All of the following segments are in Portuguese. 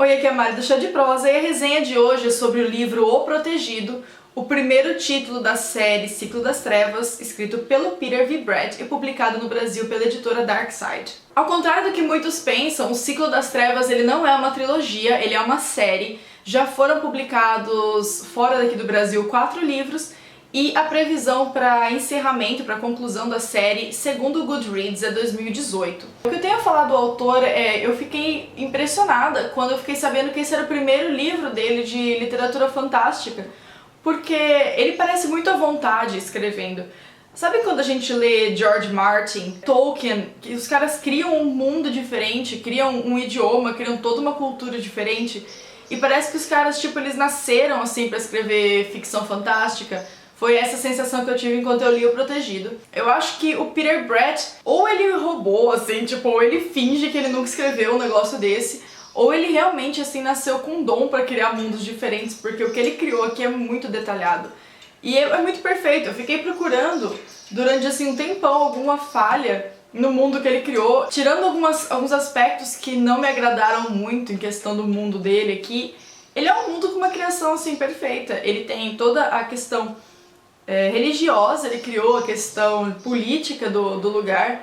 Oi, aqui é a Mari do Chá de Prosa e a resenha de hoje é sobre o livro O Protegido, o primeiro título da série Ciclo das Trevas, escrito pelo Peter V. Brett e publicado no Brasil pela editora Darkside. Ao contrário do que muitos pensam, o Ciclo das Trevas ele não é uma trilogia, ele é uma série. Já foram publicados fora daqui do Brasil 4 livros e a previsão para encerramento, para conclusão da série, segundo o Goodreads, é 2018. O que eu tenho a falar do autor é, eu fiquei impressionada quando eu fiquei sabendo que esse era o primeiro livro dele de literatura fantástica, porque ele parece muito à vontade escrevendo. Sabe quando a gente lê George Martin, Tolkien, que os caras criam um mundo diferente, criam um idioma, criam toda uma cultura diferente, e parece que os caras, tipo, eles nasceram assim para escrever ficção fantástica. Foi essa sensação que eu tive enquanto eu li O Protegido. Eu acho que o Peter Brett, ou ele roubou, assim, tipo, ou ele finge que ele nunca escreveu um negócio desse, ou ele realmente, assim, nasceu com um dom pra criar mundos diferentes, porque o que ele criou aqui é muito detalhado. E é muito perfeito. Eu fiquei procurando, durante, assim, um tempão, alguma falha no mundo que ele criou, tirando alguns aspectos que não me agradaram muito em questão do mundo dele aqui. Ele é um mundo com uma criação, assim, perfeita. Ele tem toda a questão religiosa, ele criou a questão política do lugar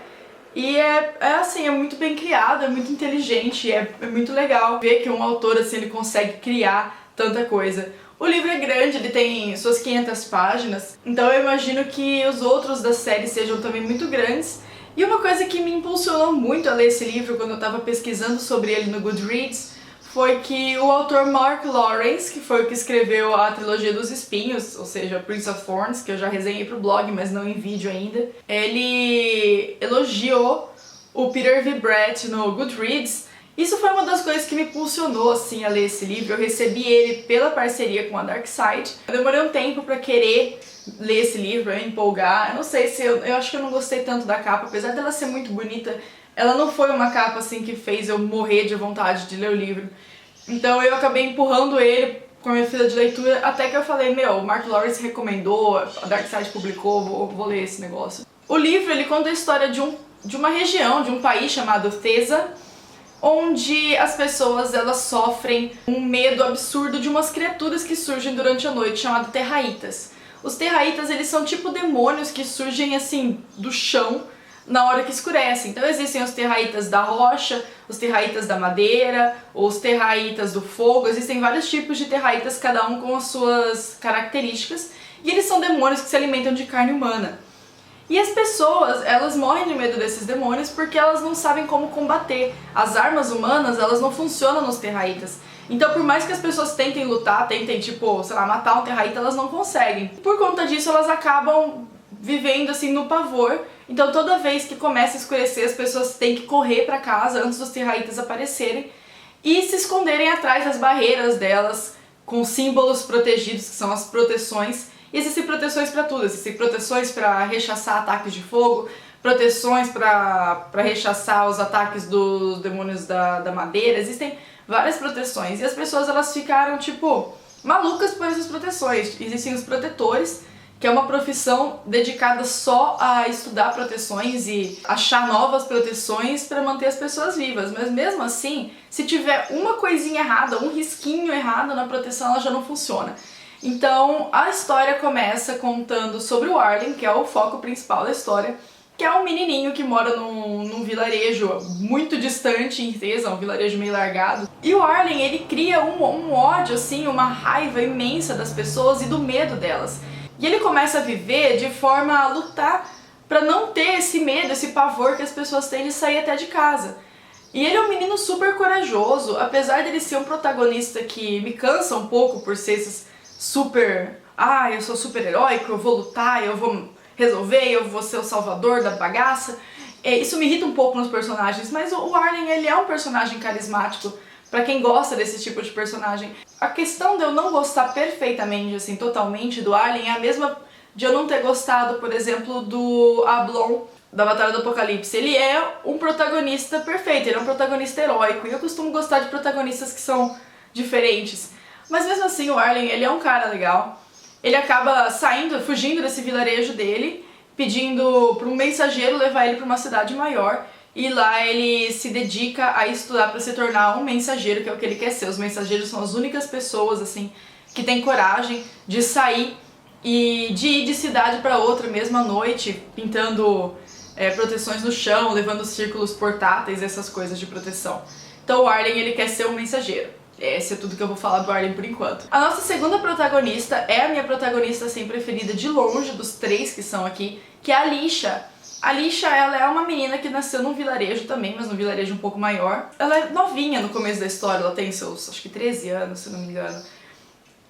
e assim, é muito bem criado, é muito inteligente, é muito legal ver que um autor assim, ele consegue criar tanta coisa. O livro é grande, ele tem suas 500 páginas, então eu imagino que os outros da série sejam também muito grandes. E uma coisa que me impulsionou muito a ler esse livro quando eu estava pesquisando sobre ele no Goodreads foi que o autor Mark Lawrence, que foi o que escreveu a trilogia dos espinhos, ou seja, Prince of Thorns, que eu já resenhei pro blog, mas não em vídeo ainda, ele elogiou o Peter V. Brett no Goodreads. Isso foi uma das coisas que me impulsionou assim, a ler esse livro. Eu recebi ele pela parceria com a Darkside. Eu demorei um tempo pra querer ler esse livro, eu empolgar. Eu não sei se eu acho que eu não gostei tanto da capa, apesar dela ser muito bonita. Ela não foi uma capa assim que fez eu morrer de vontade de ler o livro. Então eu acabei empurrando ele com a minha fila de leitura até que eu falei, o Mark Lawrence recomendou, a Darkside publicou, vou ler esse negócio. O livro ele conta a história de uma região, de um país chamado Thesa, onde as pessoas elas sofrem um medo absurdo de umas criaturas que surgem durante a noite, chamadas Terraitas. Os Terraitas eles são tipo demônios que surgem assim do chão na hora que escurece. Então existem os Terraitas da rocha, os Terraitas da madeira, os Terraitas do fogo, existem vários tipos de Terraitas, cada um com as suas características, e eles são demônios que se alimentam de carne humana. E as pessoas, elas morrem de medo desses demônios porque elas não sabem como combater. As armas humanas, elas não funcionam nos Terraitas. Então por mais que as pessoas tentem lutar, tentem, tipo, sei lá, matar um Terraita, elas não conseguem. Por conta disso, elas acabam vivendo assim no pavor. Então toda vez que começa a escurecer, as pessoas têm que correr para casa antes dos Terraitas aparecerem e se esconderem atrás das barreiras delas com símbolos protegidos, que são as proteções. E existem proteções para tudo, existem proteções para rechaçar ataques de fogo, proteções para rechaçar os ataques dos demônios da madeira, existem várias proteções. E as pessoas elas ficaram tipo malucas por essas proteções. Existem os protetores, que é uma profissão dedicada só a estudar proteções e achar novas proteções para manter as pessoas vivas. Mas mesmo assim, se tiver uma coisinha errada, um risquinho errado na proteção, ela já não funciona. Então a história começa contando sobre o Arlen, que é o foco principal da história, que é um menininho que mora num vilarejo muito distante em Thesa, um vilarejo meio largado. E o Arlen, ele cria um ódio, assim, uma raiva imensa das pessoas e do medo delas. E ele começa a viver de forma a lutar pra não ter esse medo, esse pavor que as pessoas têm de sair até de casa. E ele é um menino super corajoso, apesar dele ser um protagonista que me cansa um pouco por ser esses super... eu sou super heróico, eu vou lutar, eu vou resolver, eu vou ser o salvador da bagaça. Isso me irrita um pouco nos personagens, mas o Arlen, ele é um personagem carismático pra quem gosta desse tipo de personagem. A questão de eu não gostar perfeitamente, assim, totalmente do Arlen é a mesma de eu não ter gostado, por exemplo, do Ablon da Batalha do Apocalipse. Ele é um protagonista perfeito, ele é um protagonista heróico, e eu costumo gostar de protagonistas que são diferentes. Mas mesmo assim, o Arlen, ele é um cara legal. Ele acaba fugindo desse vilarejo dele, pedindo para um mensageiro levar ele para uma cidade maior. e lá ele se dedica a estudar para se tornar um mensageiro, que é o que ele quer ser. Os mensageiros são as únicas pessoas, assim, que têm coragem de sair e de ir de cidade para outra, mesmo à noite, pintando proteções no chão, levando círculos portáteis, essas coisas de proteção. Então o Arlen, ele quer ser um mensageiro. Esse é tudo que eu vou falar do Arlen por enquanto. A nossa segunda protagonista é a minha protagonista, assim, preferida de longe dos três que são aqui, que é a Alicia. A Alicia, ela é uma menina que nasceu num vilarejo também, mas num vilarejo um pouco maior. Ela é novinha no começo da história, ela tem seus, acho que 13 anos, se não me engano.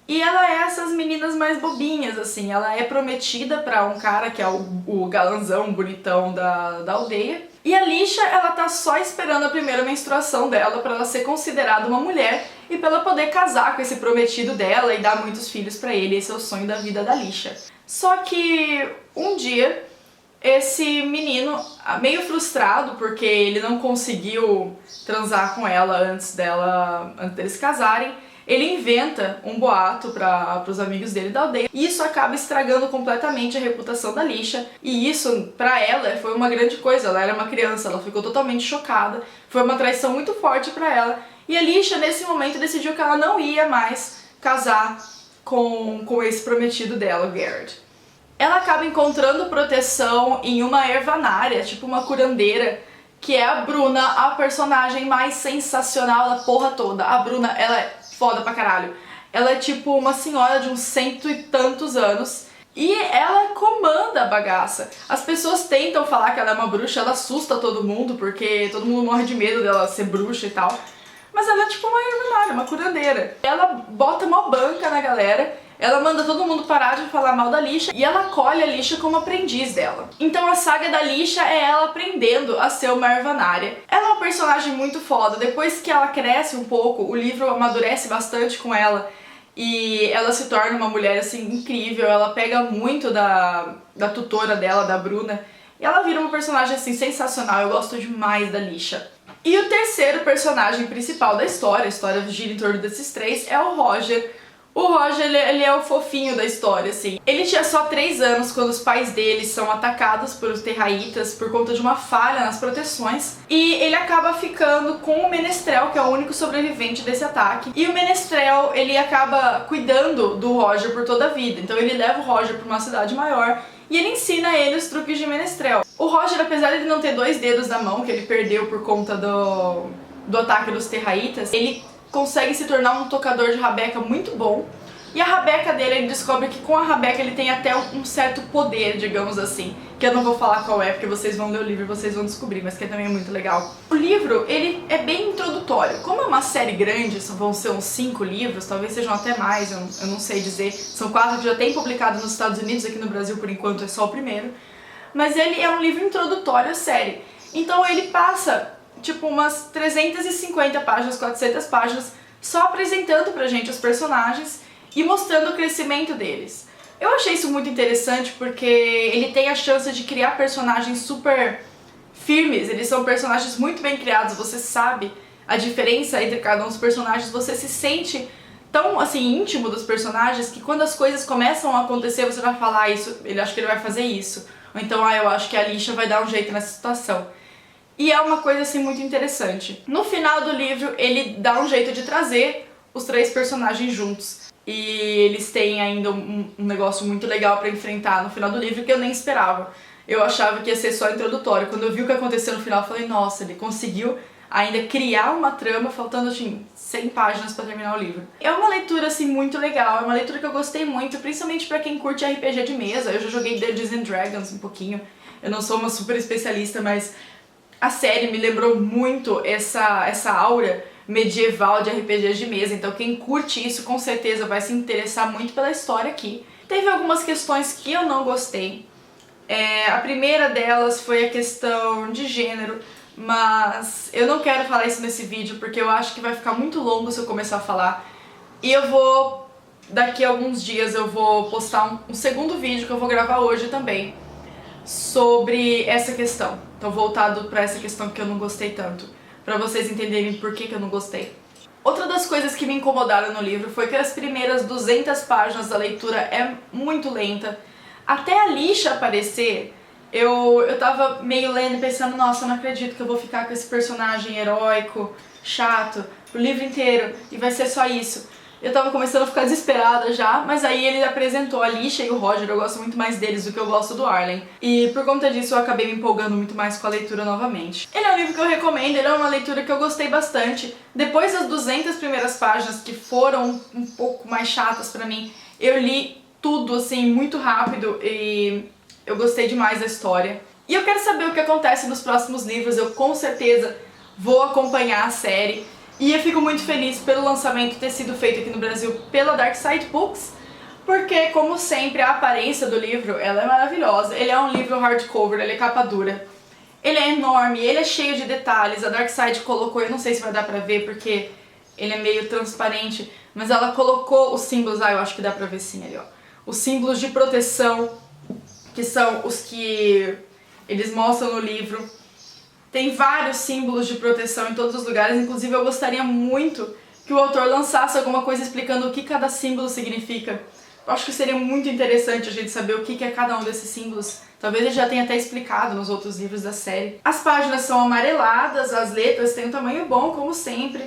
E ela é essas meninas mais bobinhas, assim. Ela é prometida pra um cara que é o galanzão, bonitão da aldeia. E a Alicia, ela tá só esperando a primeira menstruação dela pra ela ser considerada uma mulher e pra ela poder casar com esse prometido dela e dar muitos filhos pra ele. Esse é o sonho da vida da Alicia. Só que um dia, esse menino, meio frustrado porque ele não conseguiu transar com ela antes deles casarem, ele inventa um boato para os amigos dele da aldeia e isso acaba estragando completamente a reputação da Alicia. E isso, pra ela, foi uma grande coisa. Ela era uma criança, ela ficou totalmente chocada. Foi uma traição muito forte pra ela. E a Alicia, nesse momento, decidiu que ela não ia mais casar com esse prometido dela, o Garrett. Ela acaba encontrando proteção em uma ervanária, tipo uma curandeira, que é a Bruna, a personagem mais sensacional da porra toda. A Bruna, ela é foda pra caralho. Ela é tipo uma senhora de uns 100 e tantos anos e ela comanda a bagaça. As pessoas tentam falar que ela é uma bruxa, ela assusta todo mundo porque todo mundo morre de medo dela ser bruxa e tal. Mas ela é tipo uma ervanária, uma curandeira. Ela bota uma banca na galera, ela manda todo mundo parar de falar mal da Alicia e ela acolhe a Alicia como aprendiz dela. Então a saga da Alicia é ela aprendendo a ser uma ervanária. Ela é uma personagem muito foda. Depois que ela cresce um pouco, o livro amadurece bastante com ela e ela se torna uma mulher assim incrível. Ela pega muito da tutora dela, da Bruna, e ela vira uma personagem assim sensacional. Eu gosto demais da Alicia. E o terceiro personagem principal da história, a história gira em torno desses três, é o Roger. O Roger, ele é o fofinho da história, assim. Ele tinha só 3 anos quando os pais dele são atacados por terraítas por conta de uma falha nas proteções. E ele acaba ficando com o Menestrel, que é o único sobrevivente desse ataque. E o Menestrel, ele acaba cuidando do Roger por toda a vida. Então ele leva o Roger para uma cidade maior e ele ensina a ele os truques de Menestrel. O Roger, apesar de ele não ter 2 dedos na mão, que ele perdeu por conta do ataque dos terraítas, ele consegue se tornar um tocador de rabeca muito bom. E a rabeca dele, ele descobre que com a rabeca ele tem até um certo poder, digamos assim, que eu não vou falar qual é, porque vocês vão ler o livro e vocês vão descobrir, mas que também é muito legal. O livro, ele é bem introdutório. Como é uma série grande, vão ser uns 5 livros, talvez sejam até mais, eu não sei dizer. São 4 que já tem publicado nos Estados Unidos, aqui no Brasil por enquanto é só o primeiro. Mas ele é um livro introdutório à série. Então ele passa tipo umas 350 páginas, 400 páginas, só apresentando pra gente os personagens e mostrando o crescimento deles. Eu achei isso muito interessante porque ele tem a chance de criar personagens super firmes, eles são personagens muito bem criados, você sabe a diferença entre cada um dos personagens, você se sente tão assim íntimo dos personagens que quando as coisas começam a acontecer você vai falar isso, ele acha que ele vai fazer isso, ou então eu acho que a Alicia vai dar um jeito nessa situação. E é uma coisa assim muito interessante. No final do livro ele dá um jeito de trazer os 3 personagens juntos. E eles têm ainda um negócio muito legal pra enfrentar no final do livro que eu nem esperava. Eu achava que ia ser só introdutório. Quando eu vi o que aconteceu no final, eu falei, nossa, ele conseguiu ainda criar uma trama faltando, assim, 100 páginas pra terminar o livro. É uma leitura, assim, muito legal. É uma leitura que eu gostei muito, principalmente pra quem curte RPG de mesa. Eu já joguei Dungeons and Dragons um pouquinho. Eu não sou uma super especialista, mas a série me lembrou muito essa aura medieval de RPGs de mesa, então quem curte isso com certeza vai se interessar muito pela história aqui. Teve algumas questões que eu não gostei. A primeira delas foi a questão de gênero, mas eu não quero falar isso nesse vídeo porque eu acho que vai ficar muito longo se eu começar a falar. E eu vou, daqui a alguns dias, eu vou postar um segundo vídeo que eu vou gravar hoje também, sobre essa questão. Então voltado pra essa questão que eu não gostei tanto, pra vocês entenderem por que eu não gostei. Outra das coisas que me incomodaram no livro foi que as primeiras 200 páginas da leitura é muito lenta. Até a Alicia aparecer, eu tava meio lendo e pensando, nossa, eu não acredito que eu vou ficar com esse personagem heróico, chato, o livro inteiro, e vai ser só isso. Eu tava começando a ficar desesperada já, mas aí ele apresentou a Lixa e o Roger, eu gosto muito mais deles do que eu gosto do Arlen. E por conta disso eu acabei me empolgando muito mais com a leitura novamente. Ele é um livro que eu recomendo, ele é uma leitura que eu gostei bastante. Depois das 200 primeiras páginas, que foram um pouco mais chatas pra mim, eu li tudo assim, muito rápido e eu gostei demais da história. E eu quero saber o que acontece nos próximos livros, eu com certeza vou acompanhar a série. E eu fico muito feliz pelo lançamento ter sido feito aqui no Brasil pela Dark Side Books, porque, como sempre, a aparência do livro ela é maravilhosa. Ele é um livro hardcover, ele é capa dura. Ele é enorme, ele é cheio de detalhes. A Dark Side colocou, eu não sei se vai dar pra ver porque ele é meio transparente, mas ela colocou os símbolos, eu acho que dá pra ver sim ali, ó. Os símbolos de proteção, que são os que eles mostram no livro. Tem vários símbolos de proteção em todos os lugares, inclusive eu gostaria muito que o autor lançasse alguma coisa explicando o que cada símbolo significa. Eu acho que seria muito interessante a gente saber o que é cada um desses símbolos. Talvez ele já tenha até explicado nos outros livros da série. As páginas são amareladas, as letras têm um tamanho bom, como sempre.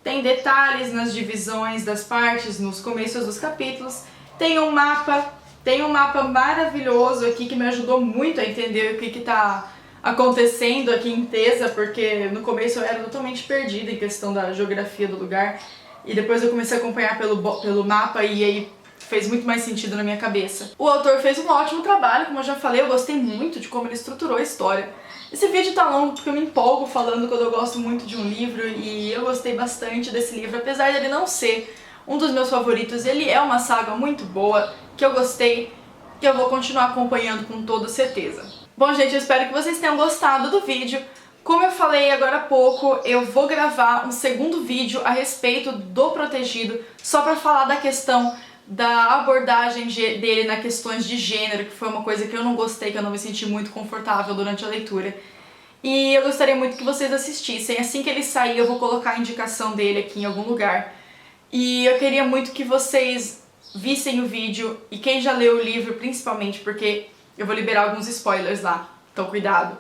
Tem detalhes nas divisões das partes, nos começos dos capítulos. Tem um mapa maravilhoso aqui que me ajudou muito a entender o que está acontecendo aqui em Tesa, porque no começo eu era totalmente perdida em questão da geografia do lugar e depois eu comecei a acompanhar pelo mapa e aí fez muito mais sentido na minha cabeça. O autor fez um ótimo trabalho, como eu já falei, eu gostei muito de como ele estruturou a história. Esse vídeo tá longo porque eu me empolgo falando quando eu gosto muito de um livro e eu gostei bastante desse livro, apesar de ele não ser um dos meus favoritos, ele é uma saga muito boa, que eu gostei, que eu vou continuar acompanhando com toda certeza. Bom, gente, eu espero que vocês tenham gostado do vídeo. Como eu falei agora há pouco, eu vou gravar um segundo vídeo a respeito do Protegido, só pra falar da questão da abordagem dele nas questões de gênero, que foi uma coisa que eu não gostei, que eu não me senti muito confortável durante a leitura. E eu gostaria muito que vocês assistissem. Assim que ele sair, eu vou colocar a indicação dele aqui em algum lugar. E eu queria muito que vocês vissem o vídeo, e quem já leu o livro principalmente, porque eu vou liberar alguns spoilers lá, então cuidado.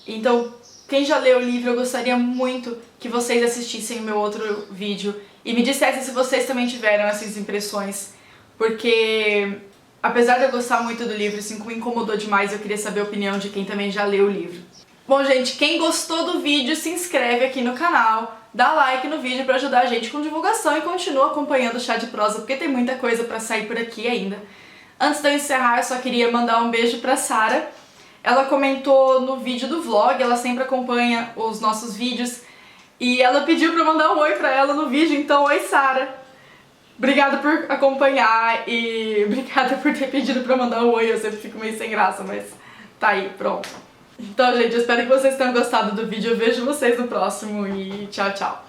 Então, quem já leu o livro, eu gostaria muito que vocês assistissem o meu outro vídeo e me dissessem se vocês também tiveram essas impressões, porque apesar de eu gostar muito do livro, assim, me incomodou demais, eu queria saber a opinião de quem também já leu o livro. Bom, gente, quem gostou do vídeo, se inscreve aqui no canal, dá like no vídeo pra ajudar a gente com divulgação e continua acompanhando o Chá de Prosa, porque tem muita coisa pra sair por aqui ainda. Antes de eu encerrar, eu só queria mandar um beijo pra Sara. Ela comentou no vídeo do vlog, ela sempre acompanha os nossos vídeos, e ela pediu pra eu mandar um oi pra ela no vídeo, então oi Sara. Obrigada por acompanhar e obrigada por ter pedido pra eu mandar um oi, eu sempre fico meio sem graça, mas tá aí, pronto. Então, gente, eu espero que vocês tenham gostado do vídeo, eu vejo vocês no próximo e tchau, tchau.